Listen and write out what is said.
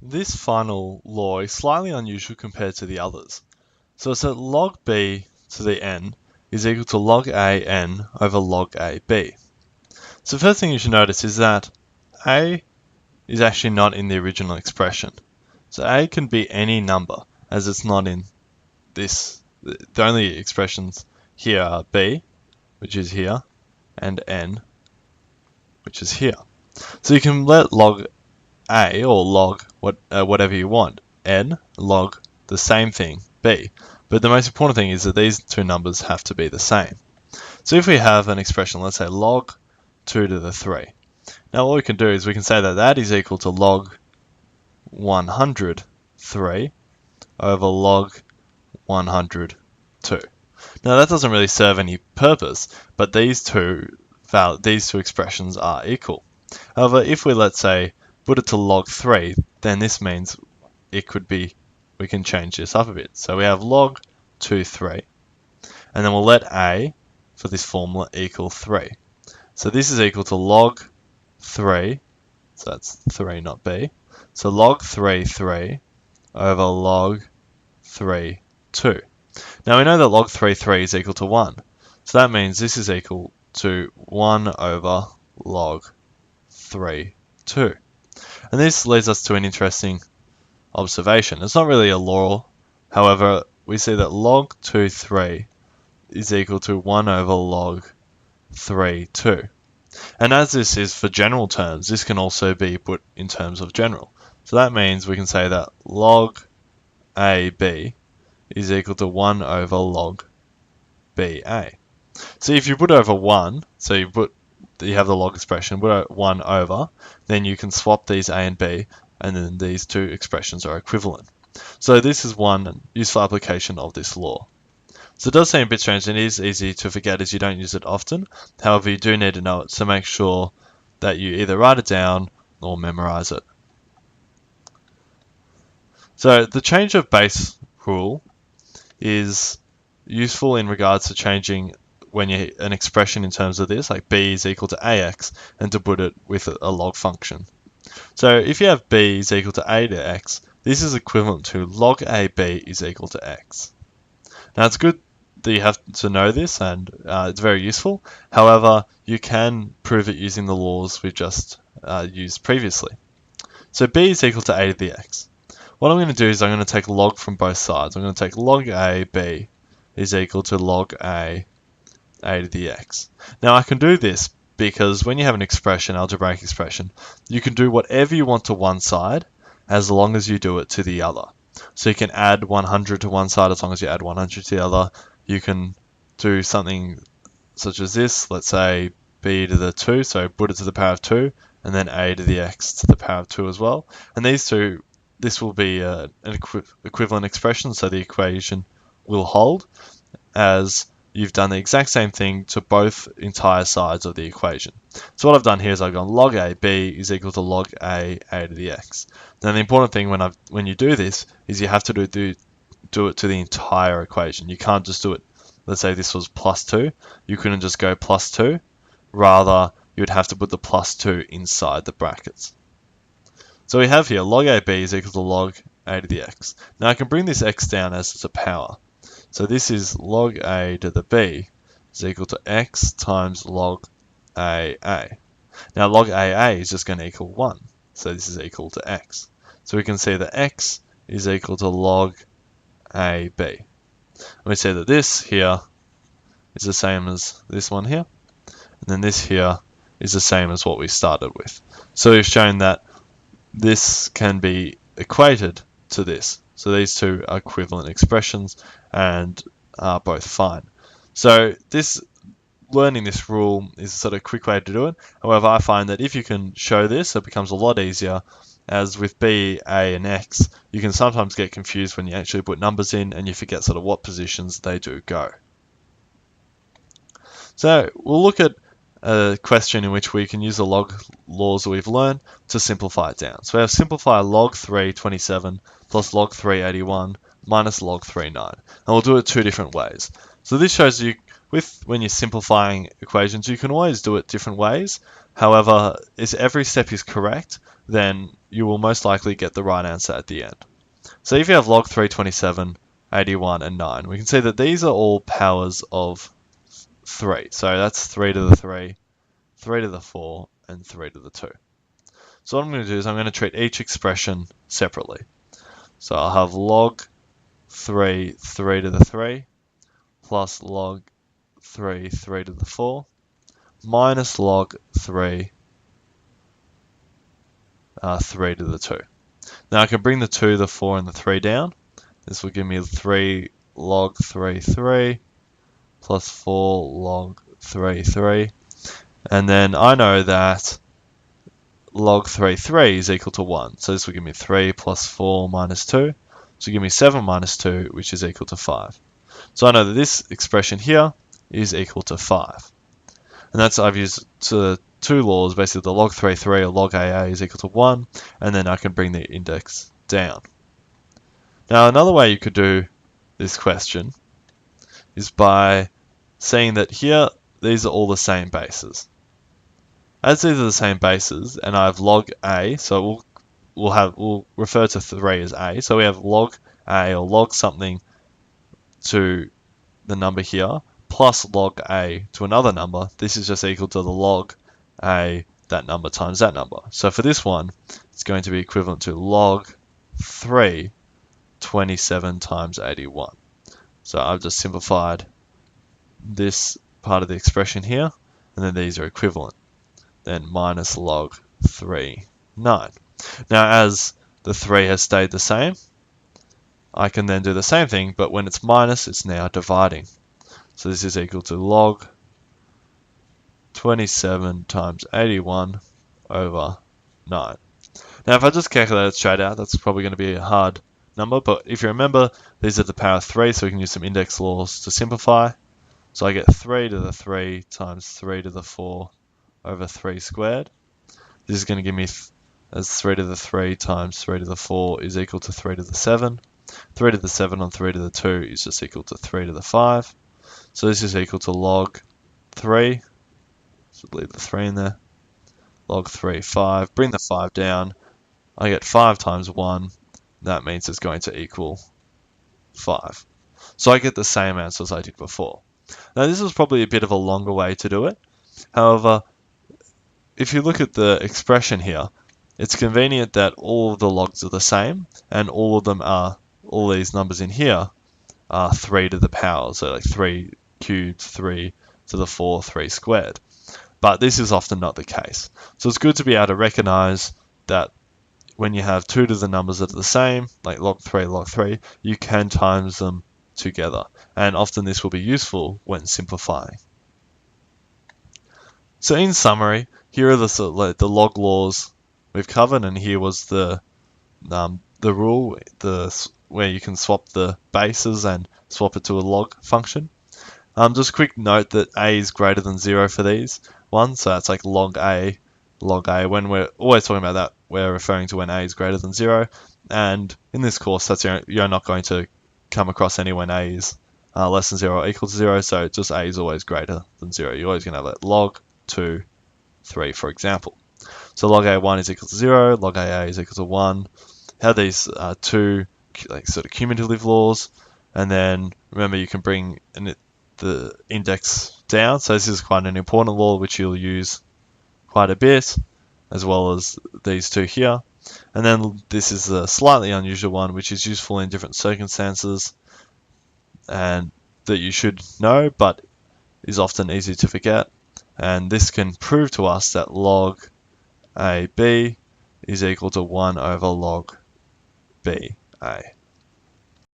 This final law is slightly unusual compared to the others. So it's that log b to the n is equal to log a n over log a b. So the first thing you should notice is that a is actually not in the original expression. So a can be any number, as it's not in this. The only expressions here are b, which is here, and n, which is here. So you can let log a or log whatever you want, n, log the same thing, b. But the most important thing is that these two numbers have to be the same. So if we have an expression, let's say log 2 to the 3. Now what we can do is we can say that that is equal to log 103 over log 102. Now that doesn't really serve any purpose, but these two expressions are equal. However, if we, let's say, put it to log 3, then this means it could be, we can change this up a bit. So we have log 2, 3, and then we'll let a, for this formula, equal 3. So this is equal to log 3, so that's 3, not b. So log 3, 3 over log 3, 2. Now we know that log 3, 3 is equal to 1. So that means this is equal to 1 over log 3, 2. And this leads us to an interesting observation. It's not really a law, however, we see that log 2, 3 is equal to 1 over log 3, 2. And as this is for general terms, this can also be put in terms of general. So that means we can say that log AB is equal to 1 over log BA. So if you put over 1, so you have the log expression, put 1 over, then you can swap these A and B, and then these two expressions are equivalent. So this is one useful application of this law. So it does seem a bit strange, and it is easy to forget as you don't use it often. However, you do need to know it, so make sure that you either write it down or memorize it. So the change of base rule is useful in regards to changing an expression in terms of this, like b is equal to ax, and to put it with a log function. So if you have b is equal to a to x, this is equivalent to log ab is equal to x. Now it's good that you have to know this, and it's very useful. However, you can prove it using the laws we just used previously. So b is equal to a to the x. What I'm going to do is I'm going to take log from both sides. I'm going to take log a b is equal to log a to the x. Now I can do this because when you have an expression, algebraic expression, you can do whatever you want to one side as long as you do it to the other. So you can add 100 to one side as long as you add 100 to the other. You can do something such as this, let's say b to the 2, so put it to the power of 2, and then a to the x to the power of 2 as well. And this will be an equivalent expression, so the equation will hold as you've done the exact same thing to both entire sides of the equation. So what I've done here is I've gone log a b is equal to log a to the x. Now the important thing when you do this is you have to do it to the entire equation. You can't just do it, let's say this was plus 2, you couldn't just go plus 2, rather you would have to put the plus 2 inside the brackets. So we have here log ab is equal to log a to the x. Now I can bring this x down as it's a power. So this is log a to the b is equal to x times log aa. Now log aa is just going to equal 1. So this is equal to x. So we can see that x is equal to log ab. And we say that this here is the same as this one here. And then this here is the same as what we started with. So we've shown that this can be equated to this. So these two are equivalent expressions and are both fine. So learning this rule is a sort of quick way to do it. However, I find that if you can show this, it becomes a lot easier. As with b, a, and x, you can sometimes get confused when you actually put numbers in and you forget sort of what positions they do go. So we'll look at a question in which we can use the log laws that we've learned to simplify it down. So we have simplify log 327 plus log 381 minus log 39. And we'll do it two different ways. So this shows you when you're simplifying equations, you can always do it different ways. However, if every step is correct, then you will most likely get the right answer at the end. So if you have log 327, 81, and 9, we can see that these are all powers of 3. So that's 3 to the 3, 3 to the 4, and 3 to the 2. So what I'm going to do is I'm going to treat each expression separately. So I'll have log 3, 3 to the 3, plus log 3, 3 to the 4, minus log 3, 3 to the 2. Now I can bring the 2, the 4, and the 3 down. This will give me 3 log 3, 3, plus 4 log 3, 3. And then I know that log 3, 3 is equal to 1. So this will give me 3 plus 4 minus 2. So give me 7 minus 2, which is equal to 5. So I know that this expression here is equal to 5. And that's, I've used two laws, basically the log 3, 3 or log AA is equal to 1, and then I can bring the index down. Now another way you could do this question is by saying that here, these are all the same bases. As these are the same bases, and I have log A, so we'll refer to 3 as A. So we have log A or log something to the number here, plus log A to another number. This is just equal to the log A, that number times that number. So for this one, it's going to be equivalent to log 3, 27 times 81. So I've just simplified this part of the expression here, and then these are equivalent. Then minus log 3, 9. Now as the 3 has stayed the same, I can then do the same thing, but when it's minus, it's now dividing. So this is equal to log 27 times 81 over 9. Now if I just calculate it straight out, that's probably going to be a hard number, but if you remember, these are the power of 3, so we can use some index laws to simplify. So I get 3 to the 3 times 3 to the 4 over 3 squared. This is going to give me as 3 to the 3 times 3 to the 4 is equal to 3 to the 7. 3 to the 7 on 3 to the 2 is just equal to 3 to the 5. So this is equal to log 3. So leave the 3 in there. Log 3, 5. Bring the 5 down. I get 5 times 1. That means it's going to equal 5. So I get the same answer as I did before. Now this is probably a bit of a longer way to do it. However, if you look at the expression here, it's convenient that all of the logs are the same, and all these numbers in here are 3 to the power, so like 3 cubed, 3 to the 4, 3 squared. But this is often not the case. So it's good to be able to recognize that when you have two to the numbers that are the same, like log 3, you can times them together. And often this will be useful when simplifying. So in summary, here are the log laws we've covered, and here was the rule where you can swap the bases and swap it to a log function. Just a quick note that a is greater than 0 for these ones, so that's like log a. When we're always talking about that, we're referring to when a is greater than 0. And in this course, you're not going to come across any when a is less than 0 or equal to 0, so just a is always greater than 0. You're always going to have it log 2, 3, for example. So log a1 is equal to 0, log aa is equal to 1. Have these two sort of cumulative laws, and then remember you can bring the index down. So this is quite an important law which you'll use quite a bit, as well as these two here. And then this is a slightly unusual one which is useful in different circumstances and that you should know, but is often easy to forget. And this can prove to us that log AB is equal to 1 over log BA.